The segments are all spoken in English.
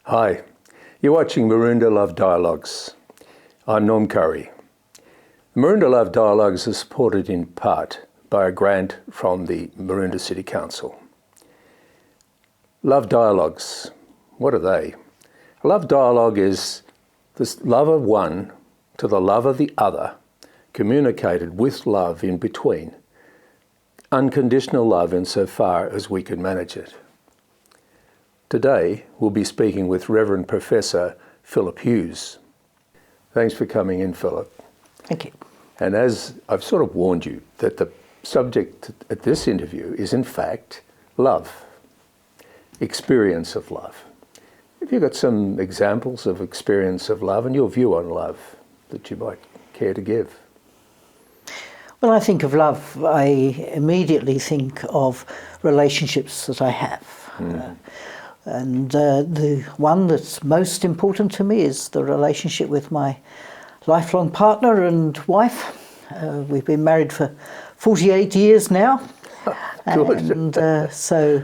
Hi, you're watching Maroondah Love Dialogues. I'm Norm Curry. Maroondah Love Dialogues is supported in part by a grant from the Maroondah City Council. Love Dialogues, what are they? A love dialogue is this love of one to the love of the other, communicated with love in between. Unconditional love insofar as we can manage it. Today, we'll be speaking with Reverend Professor Philip Hughes. Thanks for coming in, Philip. Thank you. And as I've sort of warned you, that the subject at this interview is in fact love, experience of love. Have you got some examples of experience of love and your view on love that you might care to give? When I think of love, I immediately think of relationships that I have. And the one that's most important to me is the relationship with my lifelong partner and wife. We've been married for 48 years now. Good. And so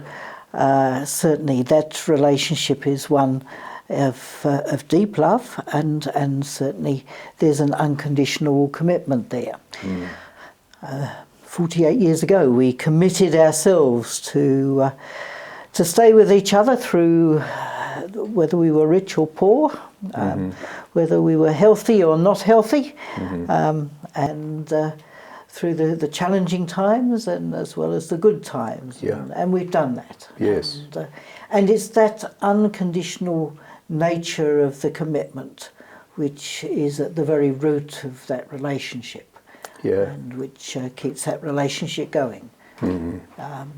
certainly that relationship is one of deep love, and certainly there's an unconditional commitment there. 48 years ago, we committed ourselves to stay with each other through whether we were rich or poor, whether we were healthy or not healthy, and through the challenging times and as well as the good times. Yeah. And we've done that. Yes. And it's that unconditional nature of the commitment which is at the very root of that relationship. Yeah. And which keeps that relationship going.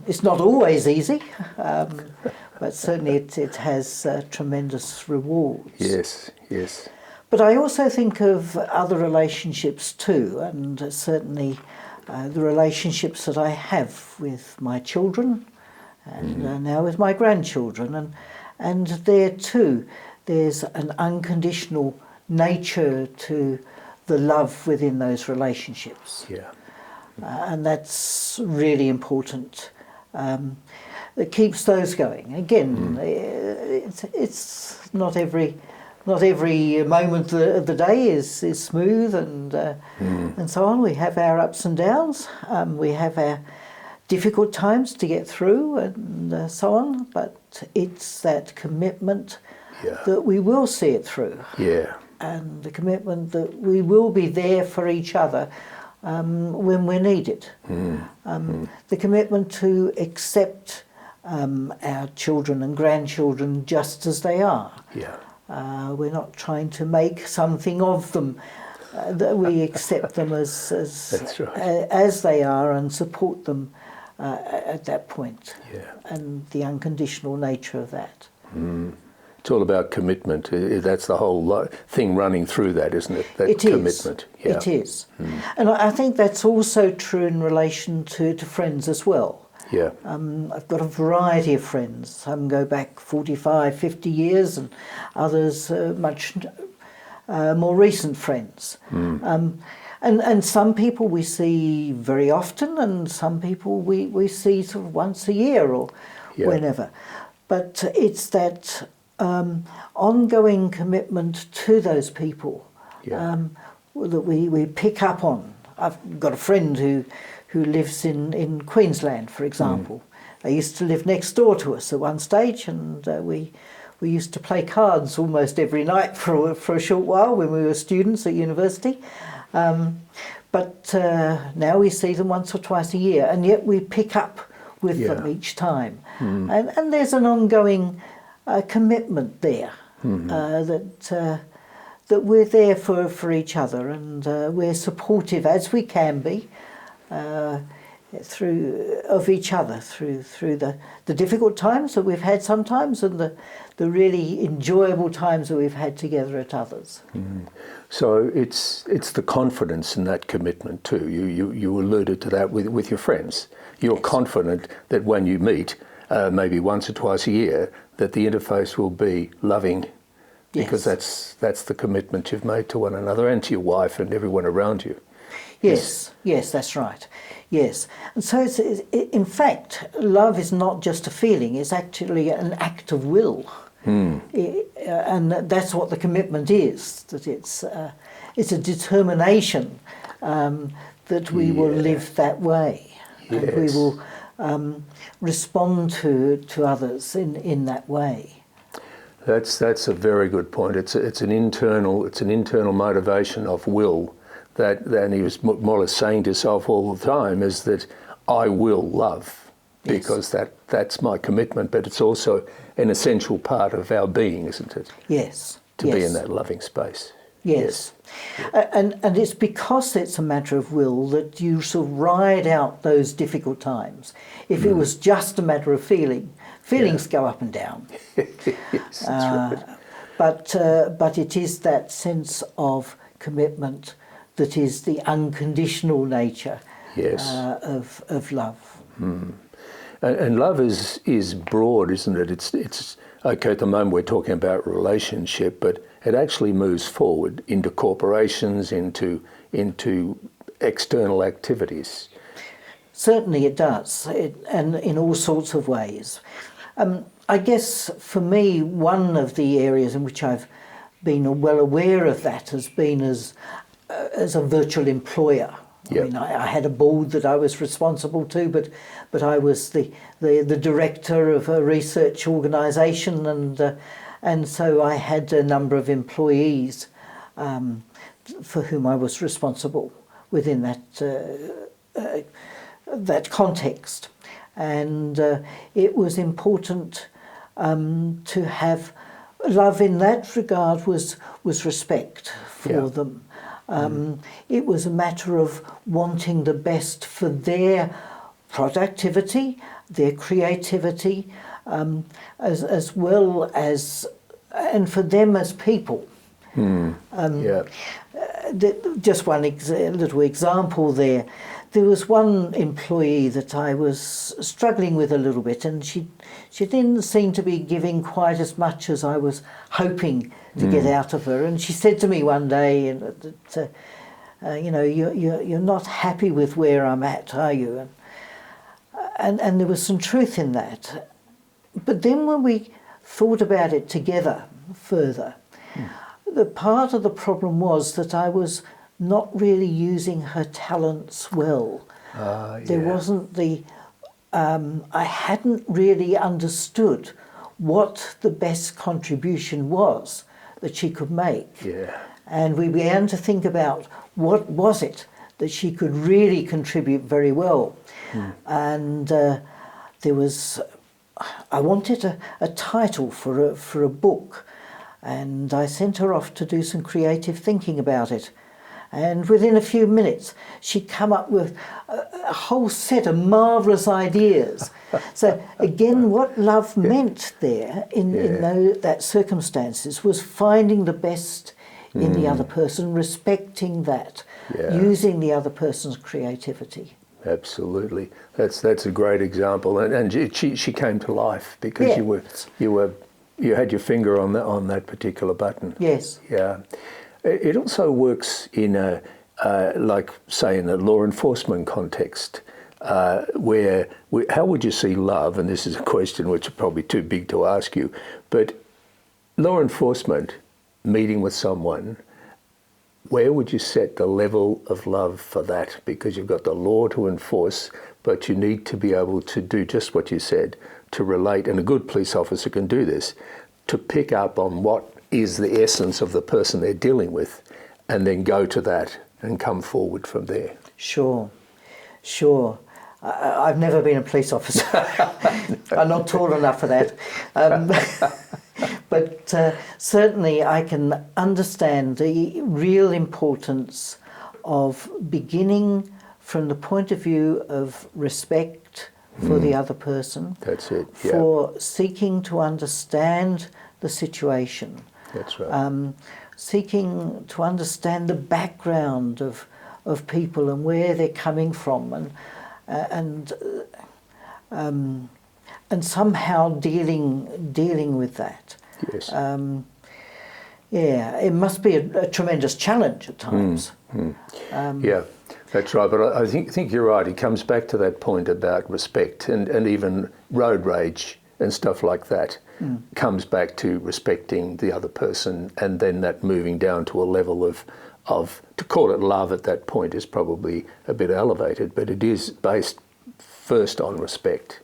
It's not always easy, but certainly it has tremendous rewards. Yes, yes. But I also think of other relationships too, and certainly the relationships that I have with my children and now with my grandchildren. And there too, there's an unconditional nature to the love within those relationships. Yeah. And that's really important. It keeps those going. Again, it's not every moment of the day is smooth and so on. We have our ups and downs. We have our difficult times to get through and so on. But it's that commitment that we will see it through. Yeah. And the commitment that we will be there for each other when we're needed. The commitment to accept our children and grandchildren just as they are. Yeah. We're not trying to make something of them. That we accept them as That's right. as they are and support them at that point. Yeah. And the unconditional nature of that. It's all about commitment. That's the whole thing running through that, isn't it? That commitment. Yeah. It is. And I think that's also true in relation to friends as well. Yeah. I've got a variety of friends. Some go back 45, 50 years and others much more recent friends. And some people we see very often and some people we see sort of once a year or whenever. But it's that ongoing commitment to those people that we pick up on. I've got a friend who lives in Queensland, for example. They used to live next door to us at one stage, and we used to play cards almost every night for a short while when we were students at university. But now we see them once or twice a year, and yet we pick up with them each time. And there's an ongoing commitment there that we're there for each other, and we're supportive as we can be of each other through the difficult times that we've had sometimes and the really enjoyable times that we've had together at others. So it's the confidence in that commitment too. You alluded to that with your friends. You're confident that when you meet, maybe once or twice a year, that the interface will be loving, because that's the commitment you've made to one another and to your wife and everyone around you. Yes, that's right. Yes. And so in fact, love is not just a feeling, it's actually an act of will. And that's what the commitment is, that it's a determination that we will live that way, and we will respond to others in that way. That's a very good point. It's an internal motivation of will that he was more or less saying to himself all the time, is that I will love, because that's my commitment. But it's also an essential part of our being, isn't it? Yes. To be in that loving space. Yes. And it's because it's a matter of will that you sort of ride out those difficult times. If it was just a matter of feelings go up and down. Yes, that's right. But it is that sense of commitment that is the unconditional nature of love. And love is broad, isn't it? It's okay, at the moment we're talking about relationship, but it actually moves forward into corporations, into external activities. Certainly it does, and in all sorts of ways. I guess for me, one of the areas in which I've been well aware of that has been as a virtual employer. I mean, I had a board that I was responsible to, but I was the director of a research organisation, and so I had a number of employees for whom I was responsible within that context, and it was important to have love in that regard. Was respect for them. It was a matter of wanting the best for their productivity, their creativity, as well as, and for them as people. Just one little example there. There was one employee that I was struggling with a little bit, and she didn't seem to be giving quite as much as I was hoping to get out of her. And she said to me one day, that, you're not happy with where I'm at, are you? And there was some truth in that. But then when we thought about it together further, the part of the problem was that I was not really using her talents well. There wasn't I hadn't really understood what the best contribution was that she could make. And we began to think about what was it that she could really contribute very well. And I wanted a title for a book, and I sent her off to do some creative thinking about it. And within a few minutes, she'd come up with a whole set of marvellous ideas. So again, what love meant there in that circumstances was finding the best in the other person, respecting that, using the other person's creativity. Absolutely, that's a great example, and she came to life because you had your finger on that particular button. Yes. Yeah. It also works in like say in a law enforcement context, where how would you see love? And this is a question which is probably too big to ask you, but law enforcement meeting with someone, where would you set the level of love for that? Because you've got the law to enforce, but you need to be able to do just what you said, to relate, and a good police officer can do this, to pick up on what is the essence of the person they're dealing with, and then go to that and come forward from there. Sure. I've never been a police officer. I'm not tall enough for that. But certainly I can understand the real importance of beginning from the point of view of respect for the other person. That's it. For seeking to understand the situation. That's right. Seeking to understand the background of people and where they're coming from, and somehow dealing with that. Yes. It must be a tremendous challenge at times. Yeah, that's right. But I think you're right. It comes back to that point about respect and even road rage. and stuff like that comes back to respecting the other person, and then that moving down to a level of to call it love at that point is probably a bit elevated, but it is based first on respect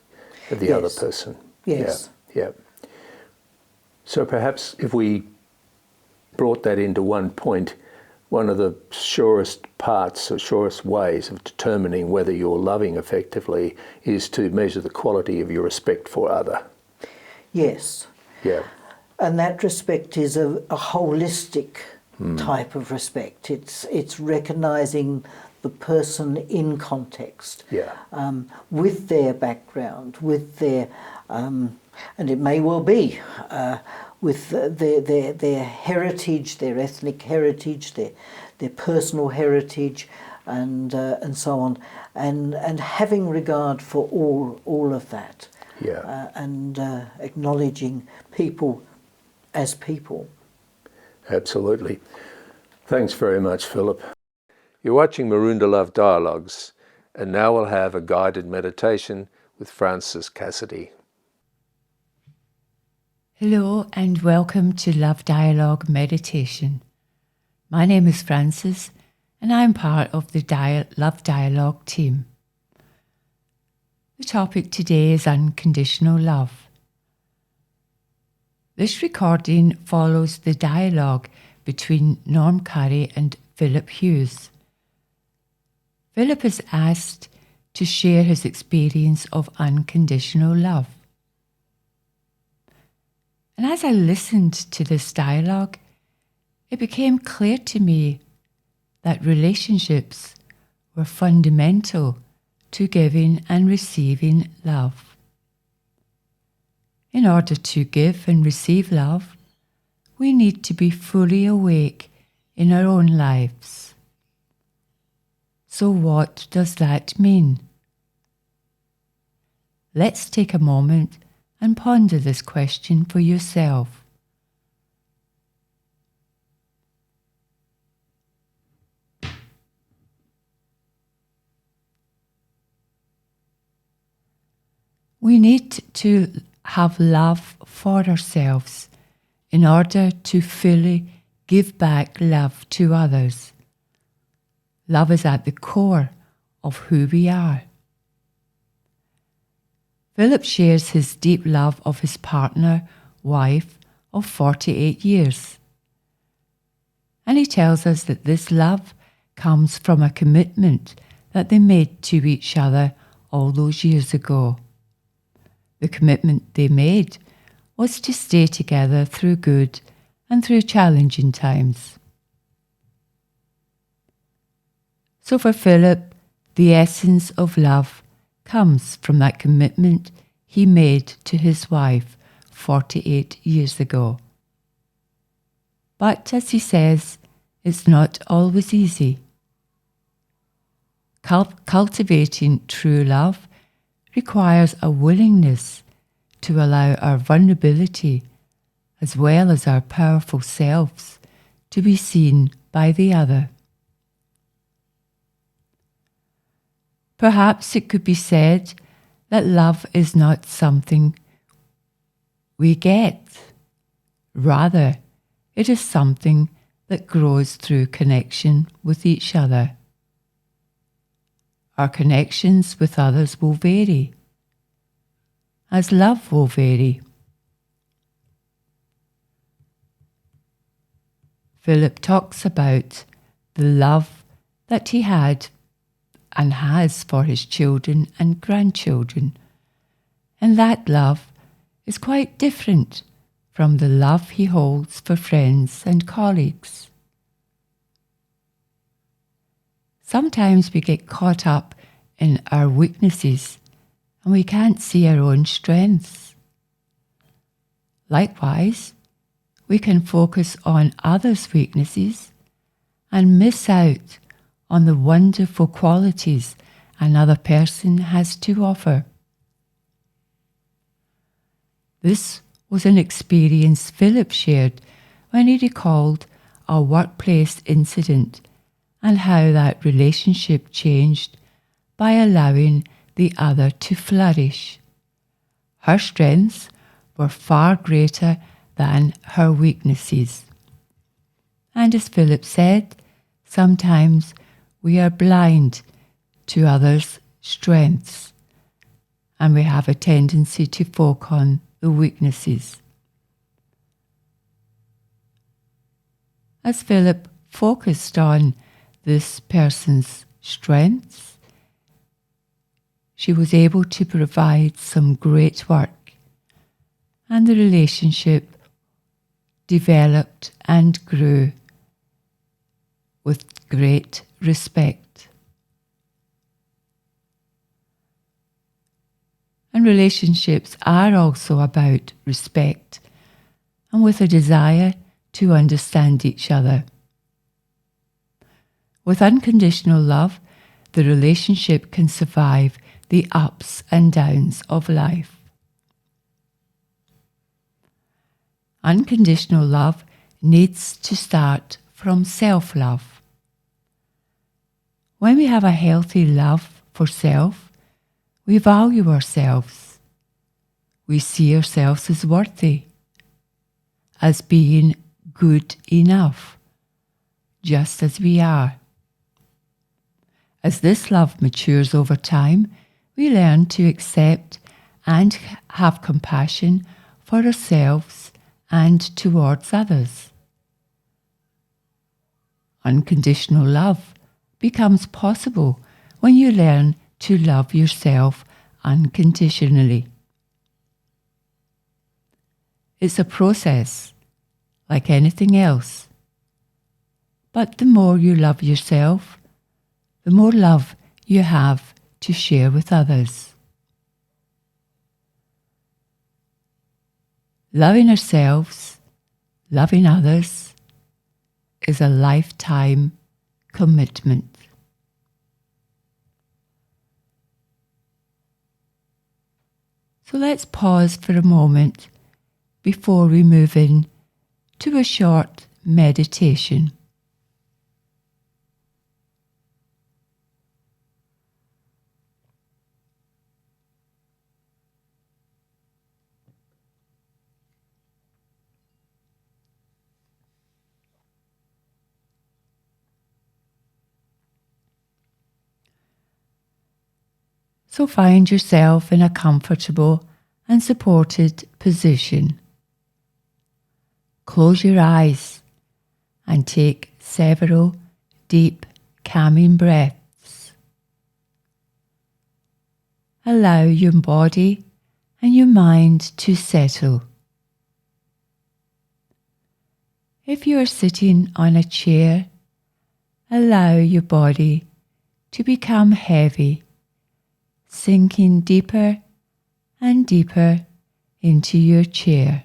of the other person. Yes. Yeah. So perhaps if we brought that into one point, one of the surest parts or surest ways of determining whether you're loving effectively is to measure the quality of your respect for other. Yes. Yeah. And that respect is a holistic type of respect. It's recognising the person in context, with their background, with their, and it may well be with their heritage, their ethnic heritage, their personal heritage, and so on, and having regard for all of that, and acknowledging people as people. Absolutely. Thanks very much, Philip. You're watching Maroondah Love Dialogues, and now we'll have a guided meditation with Frances Cassidy. Hello and welcome to Love Dialogue Meditation. My name is Frances and I'm part of the Love Dialogue team. The topic today is unconditional love. This recording follows the dialogue between Norm Curry and Philip Hughes. Philip is asked to share his experience of unconditional love. And as I listened to this dialogue, it became clear to me that relationships were fundamental to giving and receiving love. In order to give and receive love, we need to be fully awake in our own lives. So what does that mean? Let's take a moment and ponder this question for yourself. We need to have love for ourselves in order to fully give back love to others. Love is at the core of who we are. Philip shares his deep love of his partner, wife, of 48 years. And he tells us that this love comes from a commitment that they made to each other all those years ago. The commitment they made was to stay together through good and through challenging times. So for Philip, the essence of love comes from that commitment he made to his wife 48 years ago. But as he says, it's not always easy. Cultivating true love requires a willingness to allow our vulnerability as well as our powerful selves to be seen by the other. Perhaps it could be said that love is not something we get. Rather, it is something that grows through connection with each other. Our connections with others will vary, as love will vary. Philip talks about the love that he had and has for his children and grandchildren, and that love is quite different from the love he holds for friends and colleagues. Sometimes we get caught up in our weaknesses and we can't see our own strengths. Likewise, we can focus on others' weaknesses and miss out on the wonderful qualities another person has to offer. This was an experience Philip shared when he recalled a workplace incident and how that relationship changed by allowing the other to flourish. Her strengths were far greater than her weaknesses. And as Philip said, sometimes we are blind to others' strengths, and we have a tendency to focus on the weaknesses. As Philip focused on this person's strengths, she was able to provide some great work, and the relationship developed and grew with great respect. And relationships are also about respect and with a desire to understand each other. With unconditional love, the relationship can survive the ups and downs of life. Unconditional love needs to start from self-love. When we have a healthy love for self, we value ourselves. We see ourselves as worthy, as being good enough, just as we are. As this love matures over time, we learn to accept and have compassion for ourselves and towards others. Unconditional love becomes possible when you learn to love yourself unconditionally. It's a process, like anything else. But the more you love yourself, the more love you have to share with others. Loving ourselves, loving others, is a lifetime commitment. So let's pause for a moment before we move in to a short meditation. So find yourself in a comfortable and supported position. Close your eyes and take several deep, calming breaths. Allow your body and your mind to settle. If you are sitting on a chair, allow your body to become heavy, sinking deeper and deeper into your chair.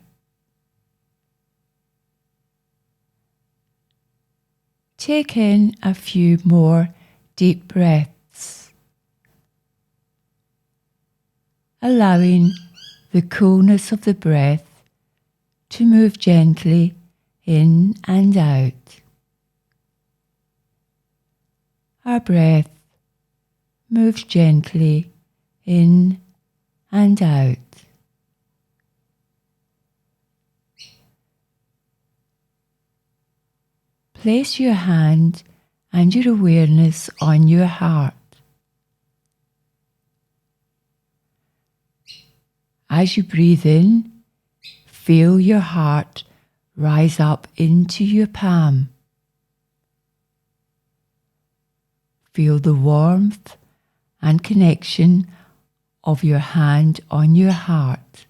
Take in a few more deep breaths, allowing the coolness of the breath to move gently in and out. Our breath moves gently in and out. Place your hand and your awareness on your heart. As you breathe in, feel your heart rise up into your palm. Feel the warmth and connection of your hand on your heart.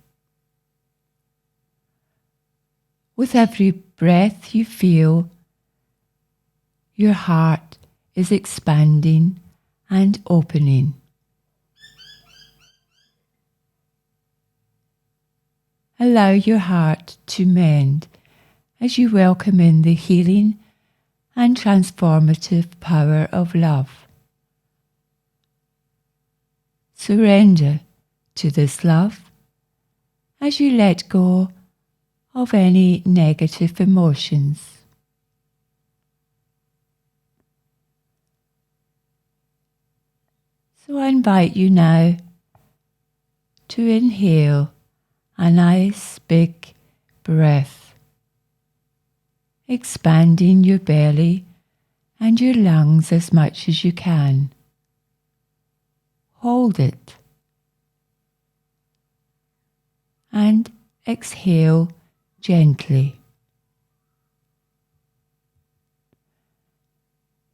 With every breath you feel, your heart is expanding and opening. Allow your heart to mend as you welcome in the healing and transformative power of love. Surrender to this love as you let go of any negative emotions. So I invite you now to inhale a nice big breath, expanding your belly and your lungs as much as you can. Hold it and exhale gently.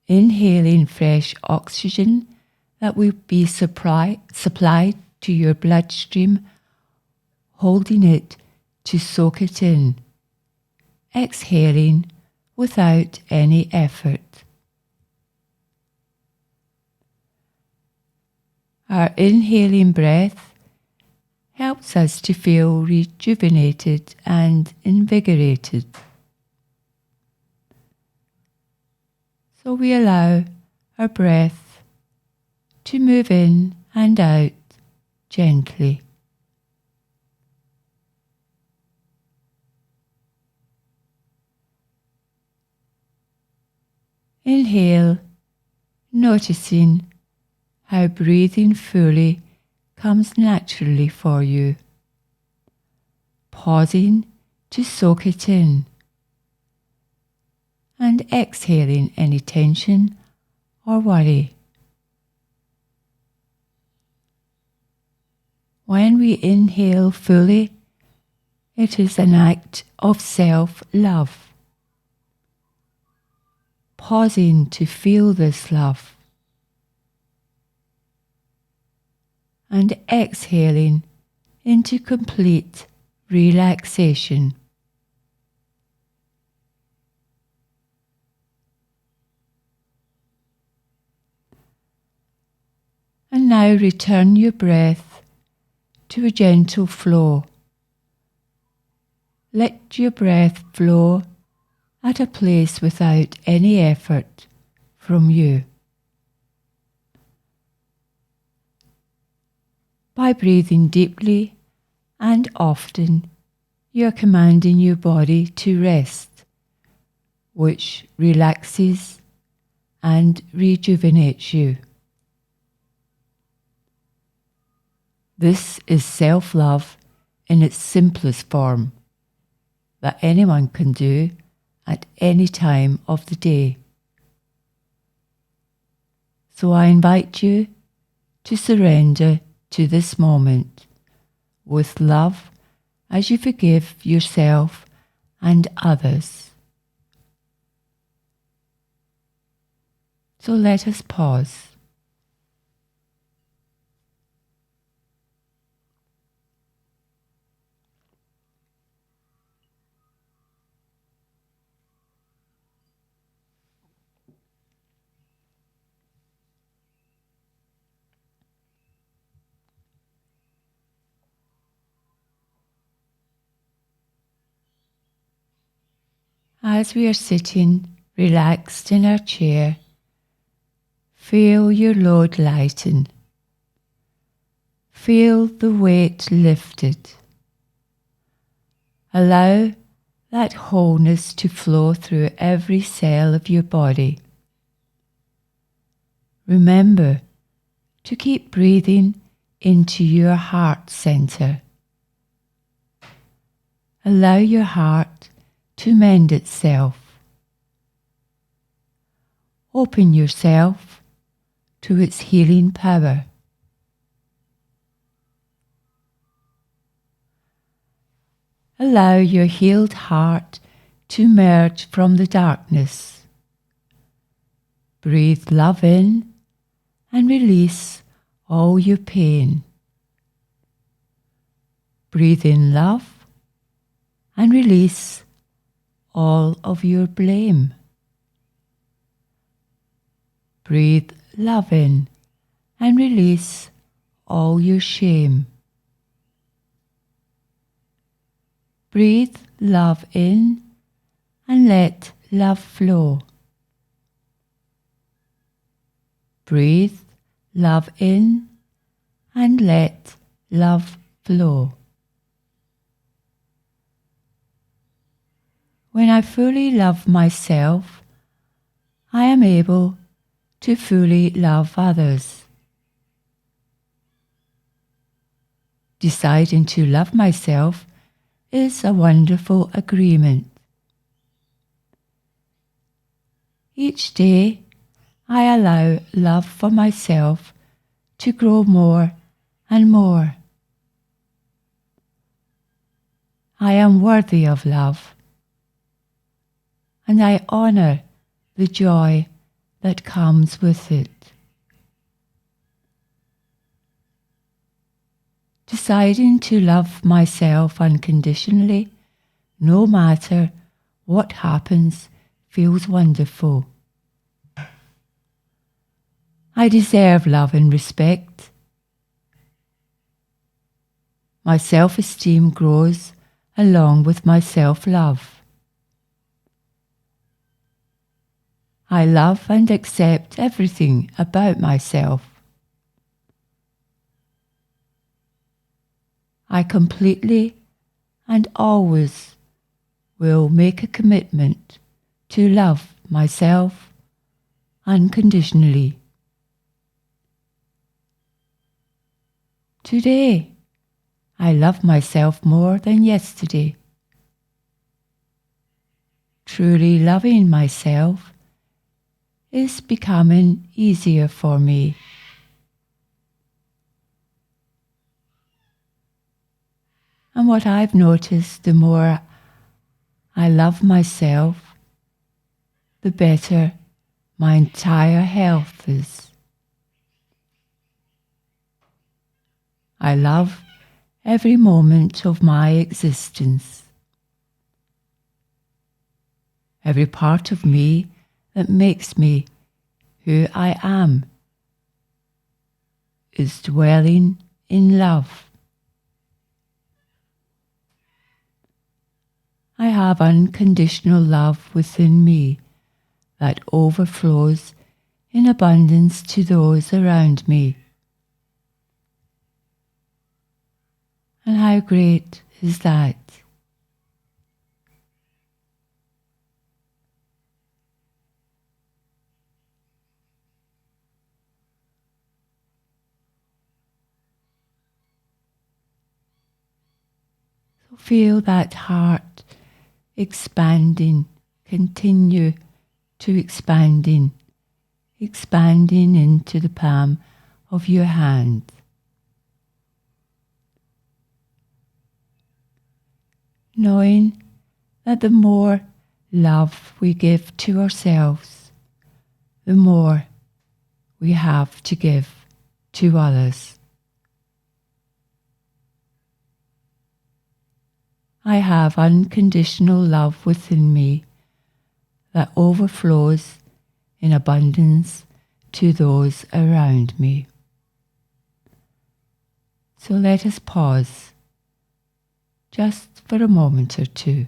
Inhaling fresh oxygen that will be supplied to your bloodstream, holding it to soak it in, exhaling without any effort. Our inhaling breath helps us to feel rejuvenated and invigorated. So we allow our breath to move in and out gently. Inhale, noticing how breathing fully comes naturally for you, pausing to soak it in, and exhaling any tension or worry. When we inhale fully, it is an act of self-love. Pausing to feel this love, and exhaling into complete relaxation. And now return your breath to a gentle flow. Let your breath flow at a place without any effort from you. By breathing deeply and often, you are commanding your body to rest, which relaxes and rejuvenates you. This is self-love in its simplest form that anyone can do at any time of the day. So I invite you to surrender to this moment with love as you forgive yourself and others. So let us pause. As we are sitting relaxed in our chair, feel your load lighten. Feel the weight lifted. Allow that wholeness to flow through every cell of your body. Remember to keep breathing into your heart center. Allow your heart to mend itself. Open yourself to its healing power. Allow your healed heart to emerge from the darkness. Breathe love in and release all your pain. Breathe in love and release all of your blame. Breathe love in and release all your shame. Breathe love in and let love flow. Breathe love in and let love flow. When I fully love myself, I am able to fully love others. deciding to love myself is a wonderful agreement. Each day, I allow love for myself to grow more and more. I am worthy of love, and I honour the joy that comes with it. Deciding to love myself unconditionally, no matter what happens, feels wonderful. I deserve love and respect. My self-esteem grows along with my self-love. I love and accept everything about myself. I completely and always will make a commitment to love myself unconditionally. Today, I love myself more than yesterday. Truly loving myself is becoming easier for me. And what I've noticed, the more I love myself, the better my entire health is. I love every moment of my existence. Every part of me that makes me who I am is dwelling in love. I have unconditional love within me that overflows in abundance to those around me. And how great is that? So feel that heart expanding, continue to expanding into the palm of your hand. Knowing that the more love we give to ourselves, the more we have to give to others. I have unconditional love within me that overflows in abundance to those around me. So let us pause just for a moment or two.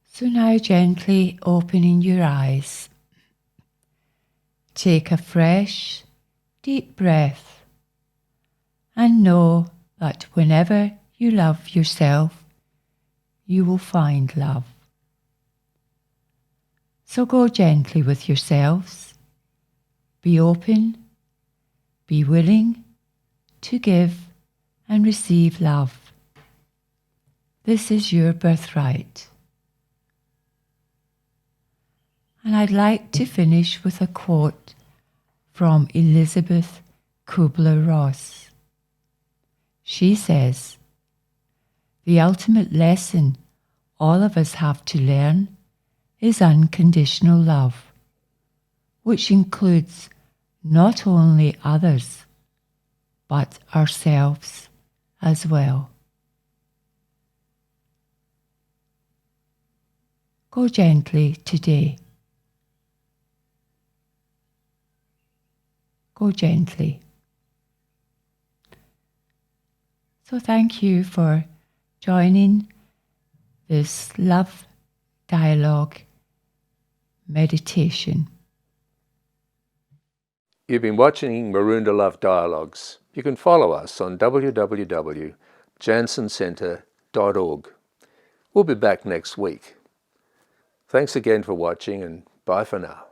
So now gently opening your eyes, take a fresh, deep breath and know that whenever you love yourself, you will find love. So go gently with yourselves, be open, be willing to give and receive love. This is your birthright. And I'd like to finish with a quote from Elizabeth Kubler-Ross. She says, "The ultimate lesson all of us have to learn is unconditional love, which includes not only others, but ourselves as well." Go gently today. Go gently. So thank you for joining this love dialogue meditation. You've been watching Maroondah Love Dialogues. You can follow us on www.jansencentre.org. We'll be back next week. Thanks again for watching, and bye for now.